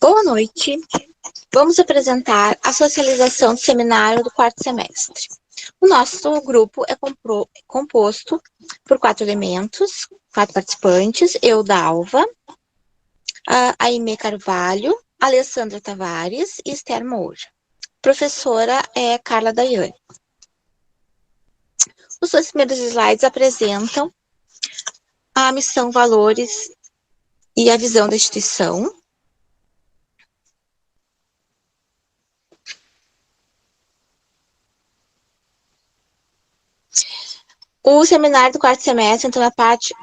Boa noite. Vamos apresentar a socialização do seminário do quarto semestre. O nosso grupo é composto por 4 elementos, 4 participantes: eu, Dalva, a Aimee Carvalho, Alessandra Tavares e Esther Moura. Professora é Carla Daiane. Os 2 primeiros slides apresentam a missão, valores e a visão da instituição. O seminário do quarto semestre entra na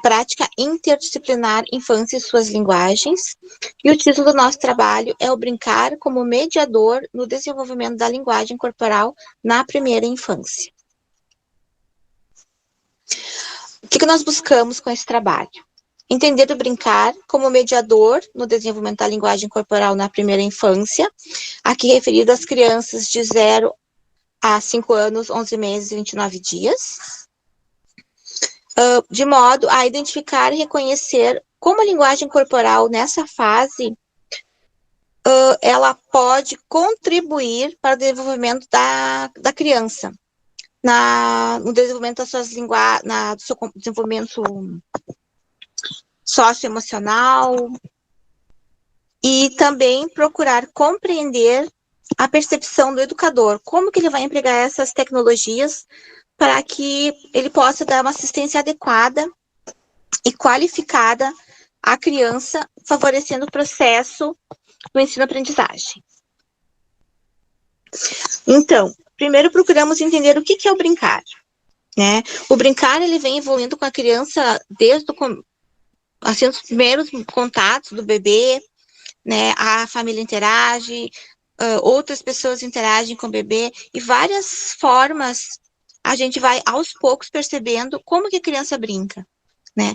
prática interdisciplinar Infância e suas linguagens, e o título do nosso trabalho é o Brincar como mediador no desenvolvimento da linguagem corporal na primeira infância. O que nós buscamos com esse trabalho? Entender o brincar como mediador no desenvolvimento da linguagem corporal na primeira infância, aqui referido às crianças de 0 a 5 anos, 11 meses e 29 dias, de modo a identificar e reconhecer como a linguagem corporal nessa fase ela pode contribuir para o desenvolvimento da criança, no desenvolvimento das suas do seu desenvolvimento socioemocional, e também procurar compreender a percepção do educador, como que ele vai empregar essas tecnologias para que ele possa dar uma assistência adequada e qualificada à criança, favorecendo o processo do ensino-aprendizagem. Então, primeiro procuramos entender o que é o brincar, né? O brincar, ele vem evoluindo com a criança desde os primeiros contatos do bebê, né? A família interage, outras pessoas interagem com o bebê, e várias formas a gente vai aos poucos percebendo como que a criança brinca, né?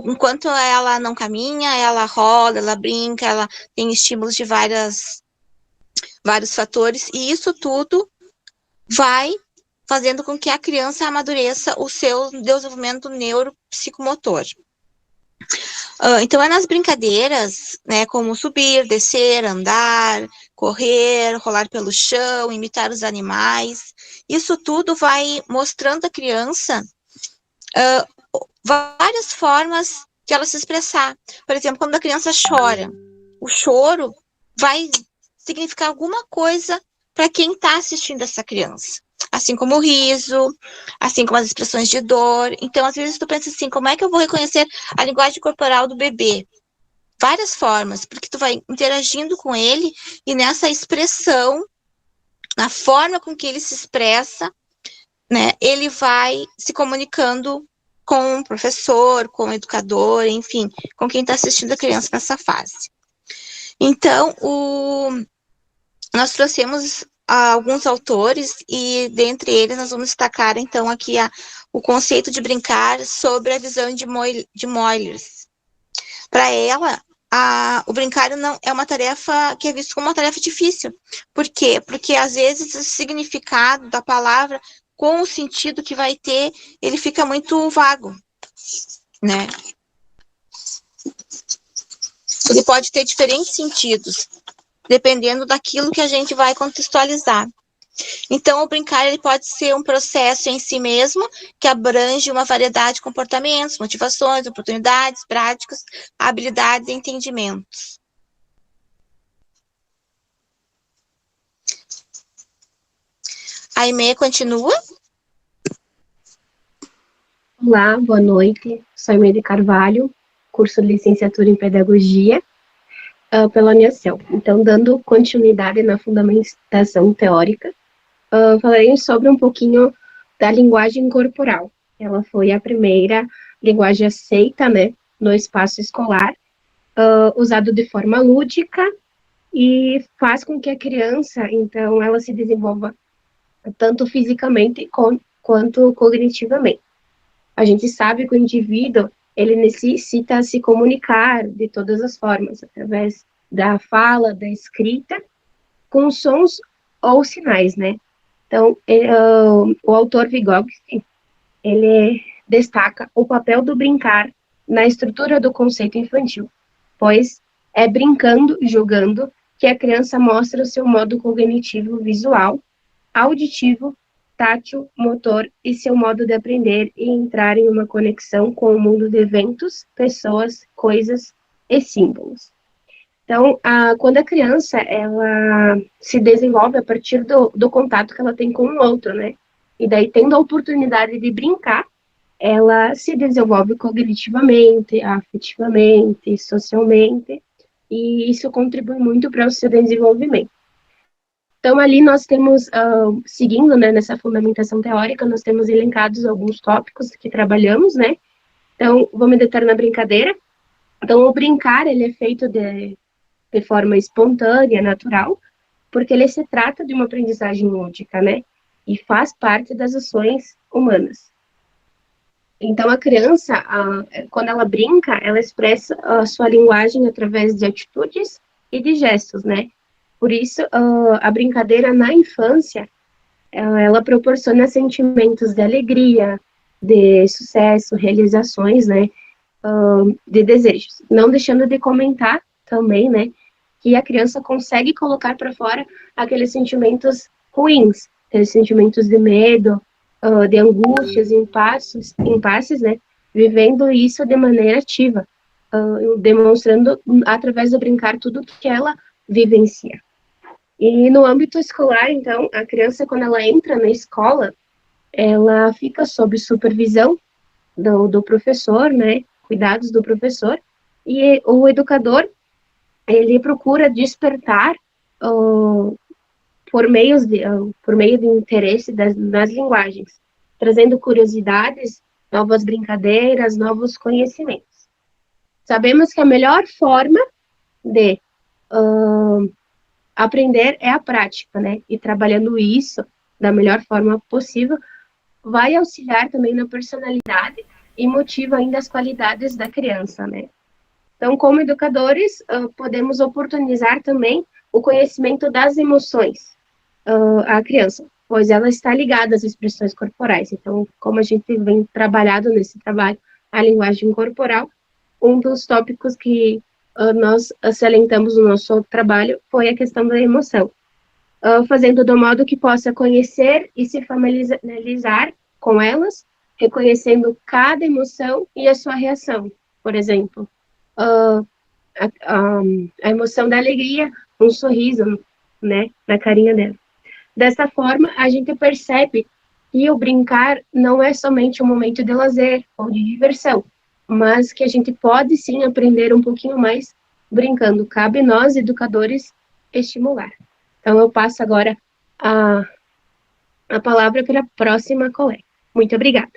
Enquanto ela não caminha, ela rola, ela brinca, ela tem estímulos de vários fatores, e isso tudo vai fazendo com que a criança amadureça o seu desenvolvimento neuropsicomotor. Então, é nas brincadeiras, né, como subir, descer, andar, correr, rolar pelo chão, imitar os animais. Isso tudo vai mostrando à criança várias formas de ela se expressar. Por exemplo, quando a criança chora, o choro vai significar alguma coisa para quem está assistindo essa criança. Assim como o riso, assim como as expressões de dor. Então, às vezes, tu pensa assim, como é que eu vou reconhecer a linguagem corporal do bebê? Várias formas, porque tu vai interagindo com ele, e nessa expressão, na forma com que ele se expressa, né, ele vai se comunicando com o professor, com o educador, enfim, com quem está assistindo a criança nessa fase. Então, nós trouxemos alguns autores, e dentre eles nós vamos destacar, então, aqui o conceito de brincar sobre a visão de Moyers. Para ela, o brincar não é uma tarefa que é vista como uma tarefa difícil. Por quê? Porque, às vezes, o significado da palavra, com o sentido que vai ter, ele fica muito vago, né? Ele pode ter diferentes sentidos, dependendo daquilo que a gente vai contextualizar. Então, o brincar, ele pode ser um processo em si mesmo, que abrange uma variedade de comportamentos, motivações, oportunidades, práticas, habilidades e entendimentos. A Aimee continua. Olá, boa noite. Sou Aimee Carvalho, curso de licenciatura em Pedagogia pela Unicel. Então, dando continuidade na fundamentação teórica, falarei sobre um pouquinho da linguagem corporal. Ela foi a primeira linguagem aceita, né, no espaço escolar, usado de forma lúdica, e faz com que a criança, então, ela se desenvolva tanto fisicamente quanto cognitivamente. A gente sabe que o indivíduo, ele necessita se comunicar de todas as formas, através da fala, da escrita, com sons ou sinais, né? Então, o autor Vygotsky, ele destaca o papel do brincar na estrutura do conceito infantil, pois é brincando e jogando que a criança mostra o seu modo cognitivo visual, auditivo, tátil, motor e seu modo de aprender e entrar em uma conexão com o mundo de eventos, pessoas, coisas e símbolos. Então, quando a criança, ela se desenvolve a partir do contato que ela tem com o outro, né? E daí, tendo a oportunidade de brincar, ela se desenvolve cognitivamente, afetivamente, socialmente, e isso contribui muito para o seu desenvolvimento. Então, ali nós temos, seguindo, né, nessa fundamentação teórica, nós temos elencados alguns tópicos que trabalhamos, né? Então, vou me deter na brincadeira. Então, o brincar, ele é feito de forma espontânea, natural, porque ele se trata de uma aprendizagem lúdica, né? E faz parte das ações humanas. Então, a criança, quando ela brinca, ela expressa a sua linguagem através de atitudes e de gestos, né? Por isso, a brincadeira na infância, ela proporciona sentimentos de alegria, de sucesso, realizações, né? De desejos. Não deixando de comentar também, né? Que a criança consegue colocar para fora aqueles sentimentos ruins, aqueles sentimentos de medo, de angústias, impasses, né? Vivendo isso de maneira ativa, demonstrando através do brincar tudo que ela vivencia. E no âmbito escolar, então, a criança, quando ela entra na escola, ela fica sob supervisão do professor, né? Cuidados do professor, e o educador, ele procura despertar por meio do interesse das linguagens, trazendo curiosidades, novas brincadeiras, novos conhecimentos. Sabemos que a melhor forma de aprender é a prática, né? E trabalhando isso da melhor forma possível, vai auxiliar também na personalidade e motiva ainda as qualidades da criança, né? Então, como educadores, podemos oportunizar também o conhecimento das emoções à criança, pois ela está ligada às expressões corporais. Então, como a gente vem trabalhado nesse trabalho, a linguagem corporal, um dos tópicos que nós salientamos no nosso trabalho foi a questão da emoção, fazendo do modo que possa conhecer e se familiarizar com elas, reconhecendo cada emoção e a sua reação. Por exemplo, a emoção da alegria, um sorriso, né, na carinha dela. Dessa forma, a gente percebe que o brincar não é somente um momento de lazer ou de diversão, mas que a gente pode sim aprender um pouquinho mais brincando. Cabe nós, educadores, estimular. Então, eu passo agora a palavra para a próxima colega. Muito obrigada.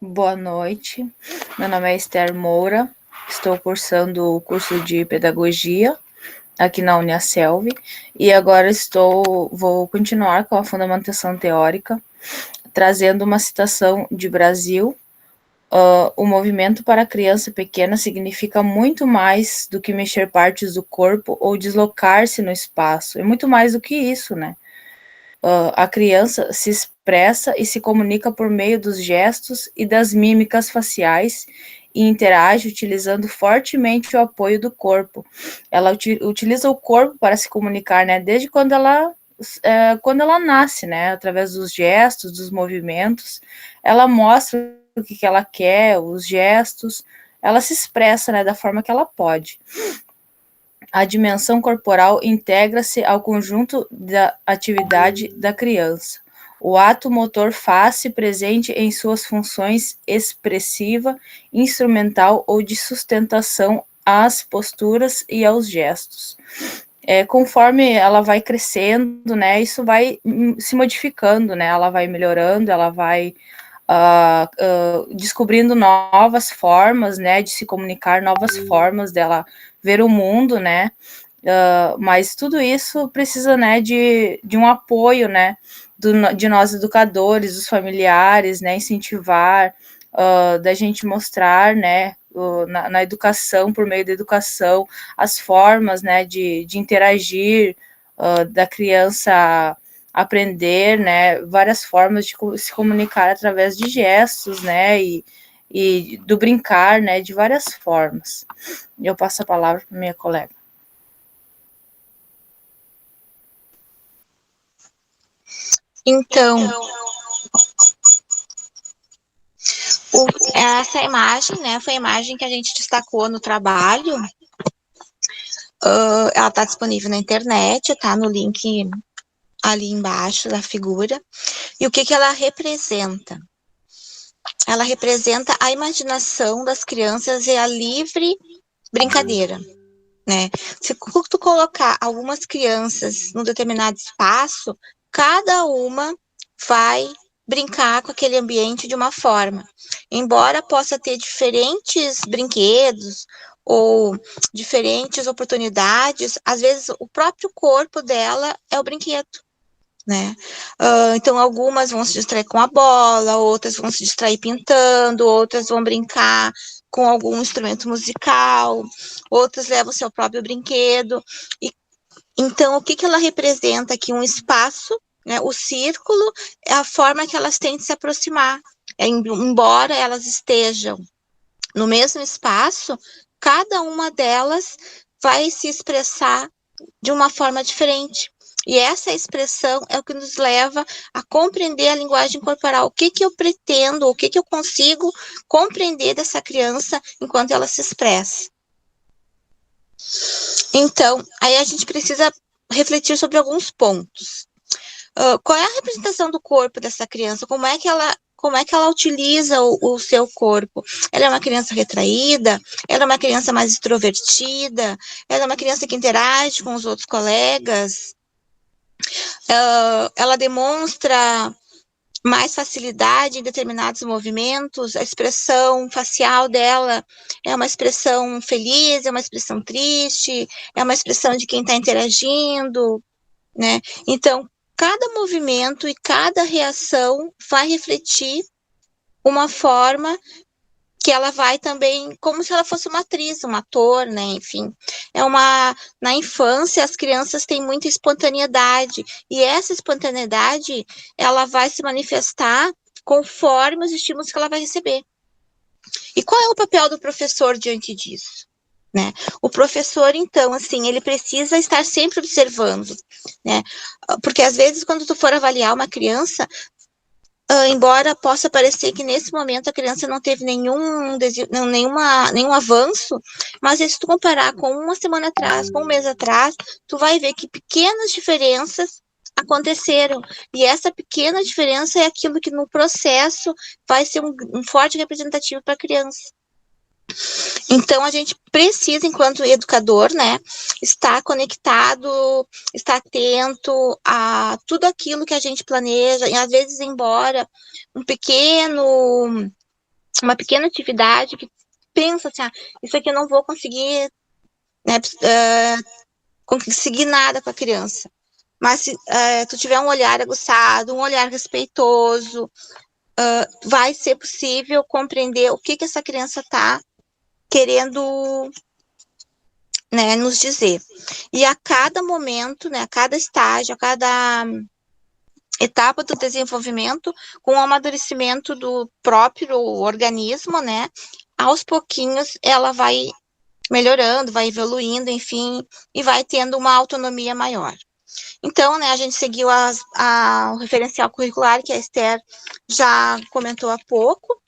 Boa noite, meu nome é Esther Moura, estou cursando o curso de Pedagogia aqui na Uniaselv e agora vou continuar com a fundamentação teórica, trazendo uma citação de Brasil. O movimento para a criança pequena significa muito mais do que mexer partes do corpo ou deslocar-se no espaço, é muito mais do que isso, né? A criança se expressa e se comunica por meio dos gestos e das mímicas faciais e interage utilizando fortemente o apoio do corpo. Ela utiliza o corpo para se comunicar, né? Desde quando ela nasce, né? Através dos gestos, dos movimentos, ela mostra o que ela quer, os gestos, ela se expressa, né? Da forma que ela pode. A dimensão corporal integra-se ao conjunto da atividade da criança. O ato motor faz-se presente em suas funções expressiva, instrumental ou de sustentação às posturas e aos gestos. Conforme ela vai crescendo, né, isso vai se modificando, né, ela vai melhorando, ela vai descobrindo novas formas, né, de se comunicar, novas formas dela ver o mundo, né, mas tudo isso precisa, né, de um apoio, né, de nós educadores, dos familiares, né, incentivar, da gente mostrar, né, na educação, por meio da educação, as formas, né, de interagir, da criança aprender, né, várias formas de se comunicar através de gestos, né, e do brincar, né, de várias formas. Eu passo a palavra para minha colega. Então, essa imagem, né, foi a imagem que a gente destacou no trabalho. Ela está disponível na internet, tá no link ali embaixo da figura. E o que ela representa? Ela representa a imaginação das crianças e a livre brincadeira, né? Se tu colocar algumas crianças num determinado espaço, cada uma vai brincar com aquele ambiente de uma forma. Embora possa ter diferentes brinquedos ou diferentes oportunidades, às vezes o próprio corpo dela é o brinquedo, né? Então, algumas vão se distrair com a bola, outras vão se distrair pintando, outras vão brincar com algum instrumento musical, outras levam seu próprio brinquedo. Então, o que ela representa aqui? Um espaço, né? O círculo é a forma que elas têm de se aproximar. Embora elas estejam no mesmo espaço, cada uma delas vai se expressar de uma forma diferente. E essa expressão é o que nos leva a compreender a linguagem corporal. O que eu pretendo, o que eu consigo compreender dessa criança enquanto ela se expressa. Então, aí a gente precisa refletir sobre alguns pontos. Qual é a representação do corpo dessa criança? Como é que ela utiliza o seu corpo? Ela é uma criança retraída? Ela é uma criança mais extrovertida? Ela é uma criança que interage com os outros colegas? Ela demonstra mais facilidade em determinados movimentos? A expressão facial dela é uma expressão feliz, é uma expressão triste, é uma expressão de quem está interagindo, né? Então, cada movimento e cada reação vai refletir uma forma que ela vai também, como se ela fosse uma atriz, um ator, né? Enfim, na infância as crianças têm muita espontaneidade e essa espontaneidade ela vai se manifestar conforme os estímulos que ela vai receber. E qual é o papel do professor diante disso? Né? O professor, então, assim, ele precisa estar sempre observando, né? Porque às vezes quando tu for avaliar uma criança, embora possa parecer que nesse momento a criança não teve nenhum avanço, mas se tu comparar com uma semana atrás, com um mês atrás, tu vai ver que pequenas diferenças aconteceram. E essa pequena diferença é aquilo que no processo vai ser um forte representativo para a criança. Então, a gente precisa, enquanto educador, né, estar conectado, estar atento a tudo aquilo que a gente planeja, e às vezes, embora uma pequena atividade que pensa assim, isso aqui eu não vou conseguir, né, conseguir nada com a criança. Mas se tu tiver um olhar aguçado, um olhar respeitoso, vai ser possível compreender o que essa criança está querendo, né, nos dizer. E a cada momento, né, a cada estágio, a cada etapa do desenvolvimento, com o amadurecimento do próprio organismo, né, aos pouquinhos ela vai melhorando, vai evoluindo, enfim, e vai tendo uma autonomia maior. Então, né, a gente seguiu o referencial curricular, que a Esther já comentou há pouco,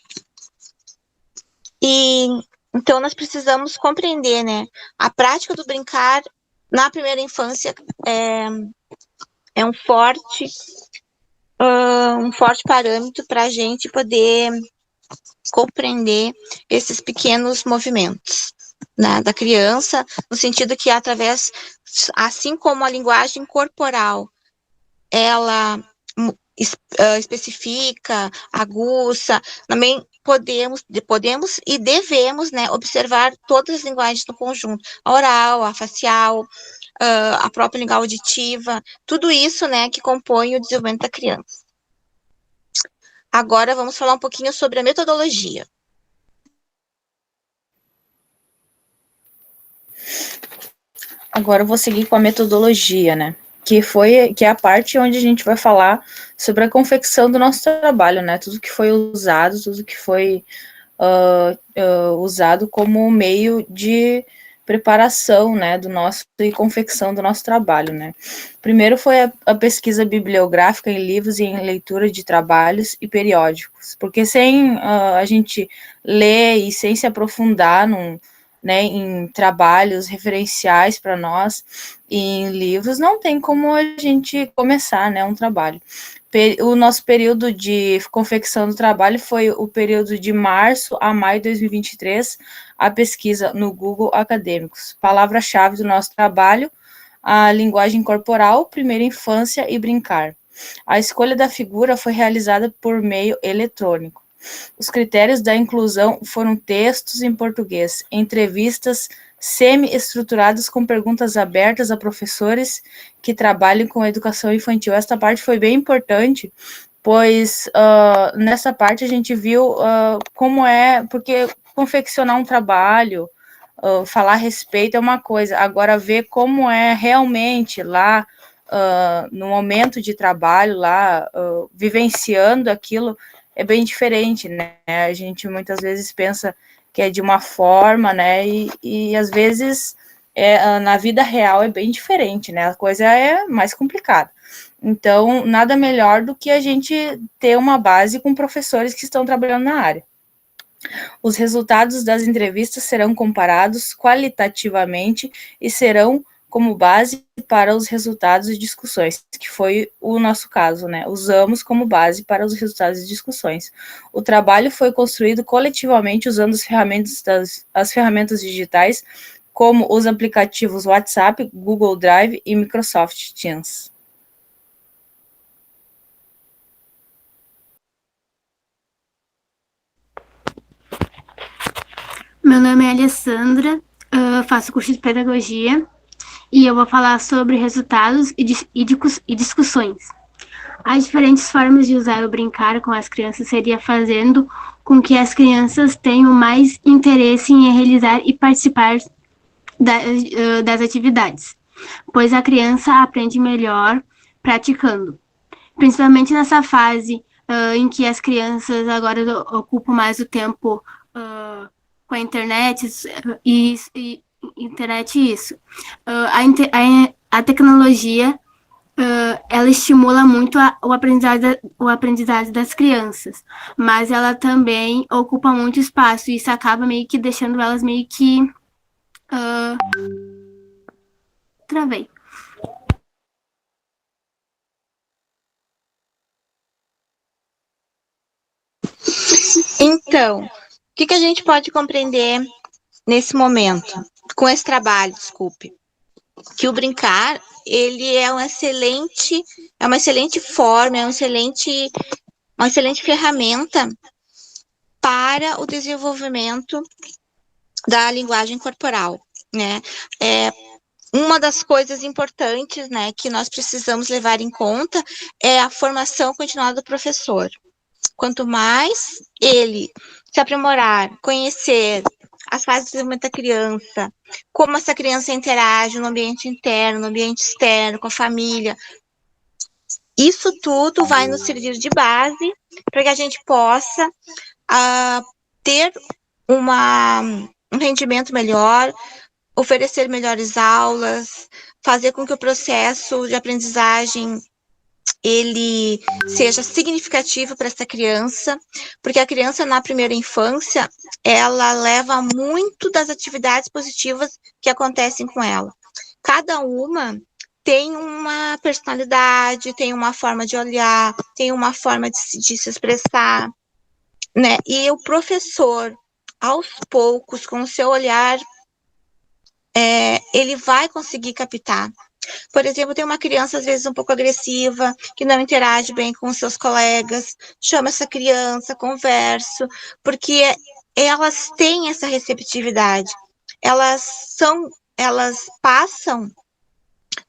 e então nós precisamos compreender, né, a prática do brincar na primeira infância é um forte parâmetro para a gente poder compreender esses pequenos movimentos, né, da criança, no sentido que através, assim como a linguagem corporal, ela especifica, aguça, também podemos e devemos, né, observar todas as linguagens no conjunto, a oral, a facial, a própria língua auditiva, tudo isso, né, que compõe o desenvolvimento da criança. Agora vamos falar um pouquinho sobre a metodologia. Agora eu vou seguir com a metodologia, né, que é a parte onde a gente vai falar sobre a confecção do nosso trabalho, né? Tudo que foi usado, tudo que foi usado como meio de preparação, né, do nosso e confecção do nosso trabalho, né. Primeiro foi a pesquisa bibliográfica em livros e em leitura de trabalhos e periódicos, porque sem a gente ler e sem se aprofundar né, em trabalhos referenciais para nós e em livros, não tem como a gente começar, né, um trabalho. O nosso período de confecção do trabalho foi o período de março a maio de 2023, a pesquisa no Google Acadêmicos. Palavra-chave do nosso trabalho, a linguagem corporal, primeira infância e brincar. A escolha da figura foi realizada por meio eletrônico. Os critérios da inclusão foram textos em português, entrevistas semi-estruturadas com perguntas abertas a professores que trabalham com educação infantil. Esta parte foi bem importante, pois nessa parte a gente viu como é, porque confeccionar um trabalho, falar a respeito é uma coisa, agora ver como é realmente lá, no momento de trabalho, lá, vivenciando aquilo, é bem diferente, né? A gente muitas vezes pensa que é de uma forma, né? E às vezes na vida real é bem diferente, né? A coisa é mais complicada. Então, nada melhor do que a gente ter uma base com professores que estão trabalhando na área. Os resultados das entrevistas serão comparados qualitativamente e serão como base para os resultados de discussões, que foi o nosso caso, né? Usamos como base para os resultados de discussões. O trabalho foi construído coletivamente usando as ferramentas digitais, como os aplicativos WhatsApp, Google Drive e Microsoft Teams. Meu nome é Alessandra, faço curso de pedagogia e eu vou falar sobre resultados e discussões. As diferentes formas de usar o brincar com as crianças seria fazendo com que as crianças tenham mais interesse em realizar e participar das atividades, pois a criança aprende melhor praticando. Principalmente nessa fase em que as crianças agora ocupam mais o tempo com a internet isso. A tecnologia ela estimula muito o aprendizado das crianças, mas ela também ocupa muito espaço e isso acaba meio que deixando elas meio que travei. Então, o que a gente pode compreender nesse momento, com esse trabalho, desculpe, que o brincar, ele é uma excelente forma, é uma excelente ferramenta para o desenvolvimento da linguagem corporal, né? Uma das coisas importantes, né, que nós precisamos levar em conta é a formação continuada do professor. Quanto mais ele se aprimorar, conhecer as fases de desenvolvimento da criança, como essa criança interage no ambiente interno, no ambiente externo, com a família, isso tudo vai nos servir de base para que a gente possa ter um rendimento melhor, oferecer melhores aulas, fazer com que o processo de aprendizagem ele seja significativo para essa criança, porque a criança na primeira infância, ela leva muito das atividades positivas que acontecem com ela. Cada uma tem uma personalidade, tem uma forma de olhar, tem uma forma de se expressar, né? E o professor, aos poucos, com o seu olhar, ele vai conseguir captar. Por exemplo, tem uma criança, às vezes, um pouco agressiva, que não interage bem com os seus colegas, chama essa criança, converso, porque elas têm essa receptividade. Elas passam,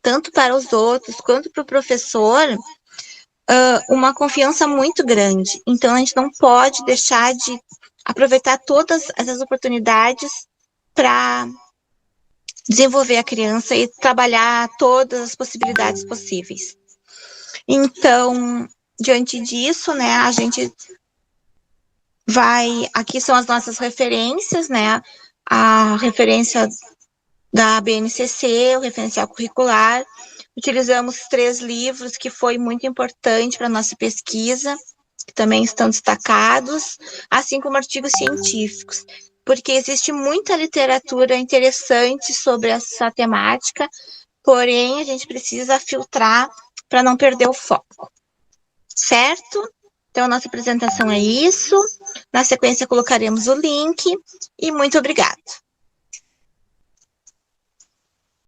tanto para os outros quanto para o professor, uma confiança muito grande. Então, a gente não pode deixar de aproveitar todas essas oportunidades para desenvolver a criança e trabalhar todas as possibilidades possíveis. Então, diante disso, né, a gente aqui são as nossas referências, né, a referência da BNCC, o referencial curricular. Utilizamos 3 livros que foi muito importante para a nossa pesquisa, que também estão destacados, assim como artigos científicos, porque existe muita literatura interessante sobre essa temática, porém a gente precisa filtrar para não perder o foco, certo? Então, a nossa apresentação é isso. Na sequência, colocaremos o link e muito obrigada.